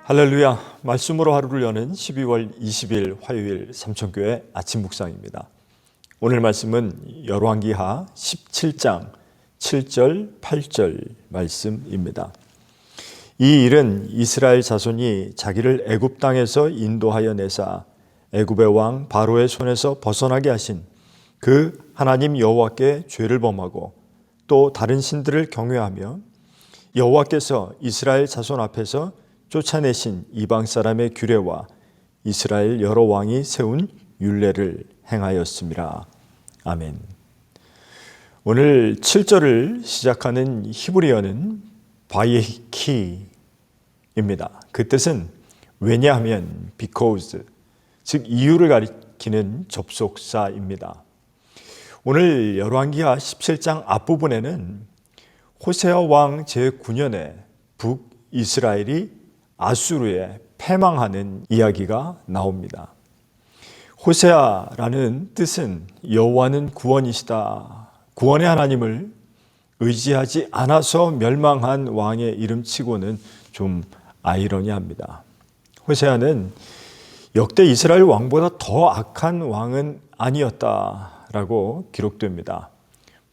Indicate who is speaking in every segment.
Speaker 1: 할렐루야, 말씀으로 하루를 여는 12월 20일 화요일 삼천교회 아침 묵상입니다. 오늘 말씀은 열왕기하 17장 7절 8절 말씀입니다. 이 일은 이스라엘 자손이 자기를 애굽 땅에서 인도하여 내사 애굽의 왕 바로의 손에서 벗어나게 하신 그 하나님 여호와께 죄를 범하고 또 다른 신들을 경외하며 여호와께서 이스라엘 자손 앞에서 쫓아내신 이방 사람의 규례와 이스라엘 여러 왕이 세운 율례를 행하였음이라. 아멘. 오늘 7절을 시작하는 히브리어는 바예히키입니다. 그 뜻은 왜냐하면 because, 즉 이유를 가리키는 접속사입니다. 오늘 열왕기하 17장 앞부분에는 호세아 왕 제9년에 북이스라엘이 아수르에 패망하는 이야기가 나옵니다. 호세아라는 뜻은 여호와는 구원이시다, 구원의 하나님을 의지하지 않아서 멸망한 왕의 이름치고는 좀 아이러니합니다. 호세아는 역대 이스라엘 왕보다 더 악한 왕은 아니었다라고 기록됩니다.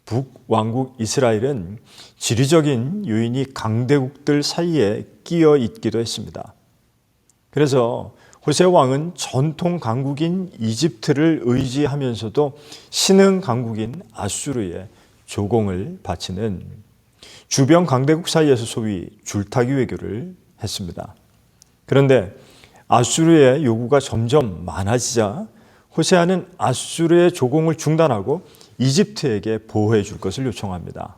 Speaker 1: 북왕국 이스라엘은 지리적인 요인이 강대국들 사이에 끼어 있기도 했습니다. 그래서 호세 왕은 전통 강국인 이집트를 의지하면서도 신흥 강국인 아수르에 조공을 바치는 주변 강대국 사이에서 소위 줄타기 외교를 했습니다. 그런데 아수르의 요구가 점점 많아지자 호세아는 아수르의 조공을 중단하고 이집트에게 보호해 줄 것을 요청합니다.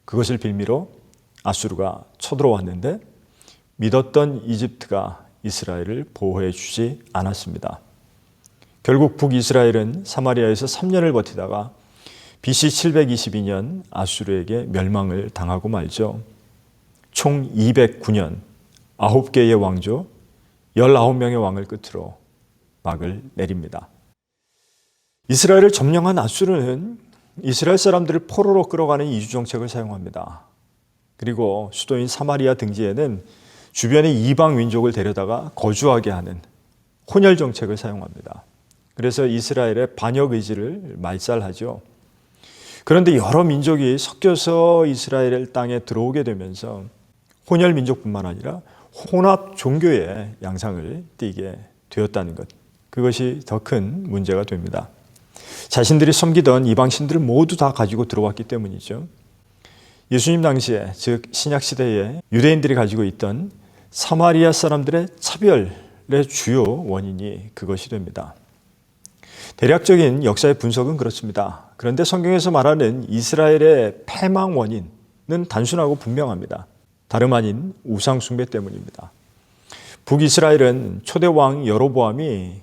Speaker 1: 그것을 빌미로 아수르가 쳐들어왔는데 믿었던 이집트가 이스라엘을 보호해 주지 않았습니다. 결국 북이스라엘은 사마리아에서 3년을 버티다가 BC 722년 아수르에게 멸망을 당하고 말죠. 총 209년 9개의 왕조 19명의 왕을 끝으로 막을 내립니다. 이스라엘을 점령한 아수르는 이스라엘 사람들을 포로로 끌어가는 이주정책을 사용합니다. 그리고 수도인 사마리아 등지에는 주변의 이방 민족을 데려다가 거주하게 하는 혼혈 정책을 사용합니다. 그래서 이스라엘의 반역 의지를 말살하죠. 그런데 여러 민족이 섞여서 이스라엘 땅에 들어오게 되면서 혼혈 민족뿐만 아니라 혼합 종교의 양상을 띠게 되었다는 것, 그것이 더 큰 문제가 됩니다. 자신들이 섬기던 이방 신들을 모두 다 가지고 들어왔기 때문이죠. 예수님 당시에, 즉 신약시대에 유대인들이 가지고 있던 사마리아 사람들의 차별의 주요 원인이 그것이 됩니다. 대략적인 역사의 분석은 그렇습니다. 그런데 성경에서 말하는 이스라엘의 패망 원인은 단순하고 분명합니다. 다름 아닌 우상 숭배 때문입니다. 북이스라엘은 초대 왕 여로보암이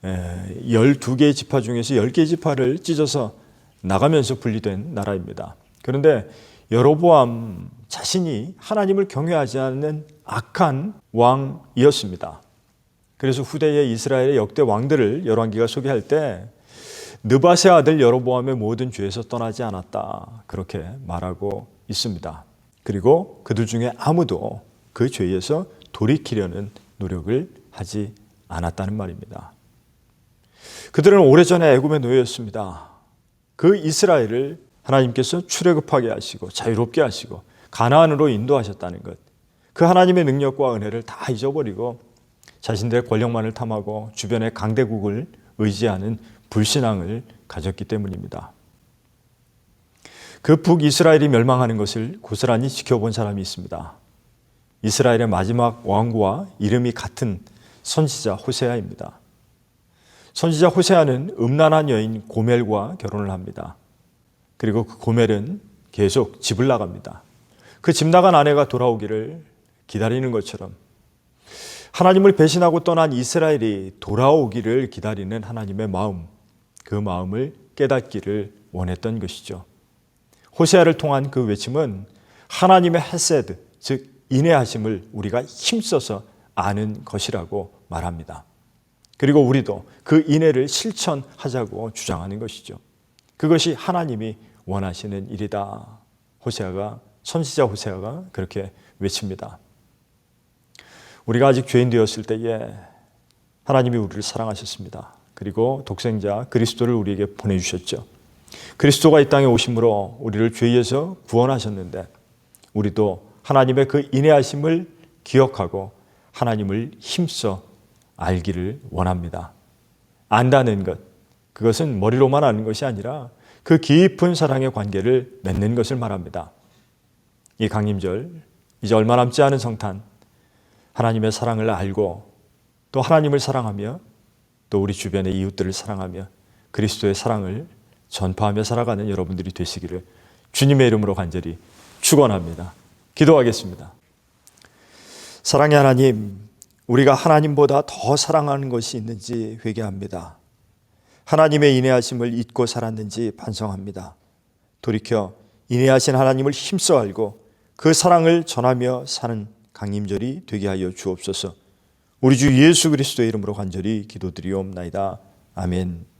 Speaker 1: 12개의 지파 중에서 10개의 지파를 찢어서 나가면서 분리된 나라입니다. 그런데 여로보암 자신이 하나님을 경외하지 않는 악한 왕이었습니다. 그래서 후대의 이스라엘의 역대 왕들을 열왕기가 소개할 때 느밧의 아들 여로보암의 모든 죄에서 떠나지 않았다, 그렇게 말하고 있습니다. 그리고 그들 중에 아무도 그 죄에서 돌이키려는 노력을 하지 않았다는 말입니다. 그들은 오래전에 애굽의 노예였습니다. 그 이스라엘을 하나님께서 출애굽하게 하시고 자유롭게 하시고 가나안으로 인도하셨다는 것, 그 하나님의 능력과 은혜를 다 잊어버리고 자신들의 권력만을 탐하고 주변의 강대국을 의지하는 불신앙을 가졌기 때문입니다. 그 북이스라엘이 멸망하는 것을 고스란히 지켜본 사람이 있습니다. 이스라엘의 마지막 왕과 이름이 같은 선지자 호세아입니다. 선지자 호세아는 음란한 여인 고멜과 결혼을 합니다. 그리고 그 고멜은 계속 집을 나갑니다. 그 집 나간 아내가 돌아오기를 기다리는 것처럼 하나님을 배신하고 떠난 이스라엘이 돌아오기를 기다리는 하나님의 마음, 그 마음을 깨닫기를 원했던 것이죠. 호세아를 통한 그 외침은 하나님의 헤세드, 즉 인내하심을 우리가 힘써서 아는 것이라고 말합니다. 그리고 우리도 그 인내를 실천하자고 주장하는 것이죠. 그것이 하나님이 원하시는 일이다. 선지자 호세아가 그렇게 외칩니다. 우리가 아직 죄인 되었을 때에 하나님이 우리를 사랑하셨습니다. 그리고 독생자 그리스도를 우리에게 보내주셨죠. 그리스도가 이 땅에 오심으로 우리를 죄에서 구원하셨는데 우리도 하나님의 그 인내하심을 기억하고 하나님을 힘써 알기를 원합니다. 안다는 것, 그것은 머리로만 아는 것이 아니라 그 깊은 사랑의 관계를 맺는 것을 말합니다. 이 강림절, 이제 얼마 남지 않은 성탄, 하나님의 사랑을 알고 또 하나님을 사랑하며 또 우리 주변의 이웃들을 사랑하며 그리스도의 사랑을 전파하며 살아가는 여러분들이 되시기를 주님의 이름으로 간절히 축원합니다. 기도하겠습니다. 사랑의 하나님, 우리가 하나님보다 더 사랑하는 것이 있는지 회개합니다. 하나님의 인내하심을 잊고 살았는지 반성합니다. 돌이켜 인내하신 하나님을 힘써 알고 그 사랑을 전하며 사는 강림절이 되게 하여 주옵소서. 우리 주 예수 그리스도의 이름으로 간절히 기도드리옵나이다. 아멘.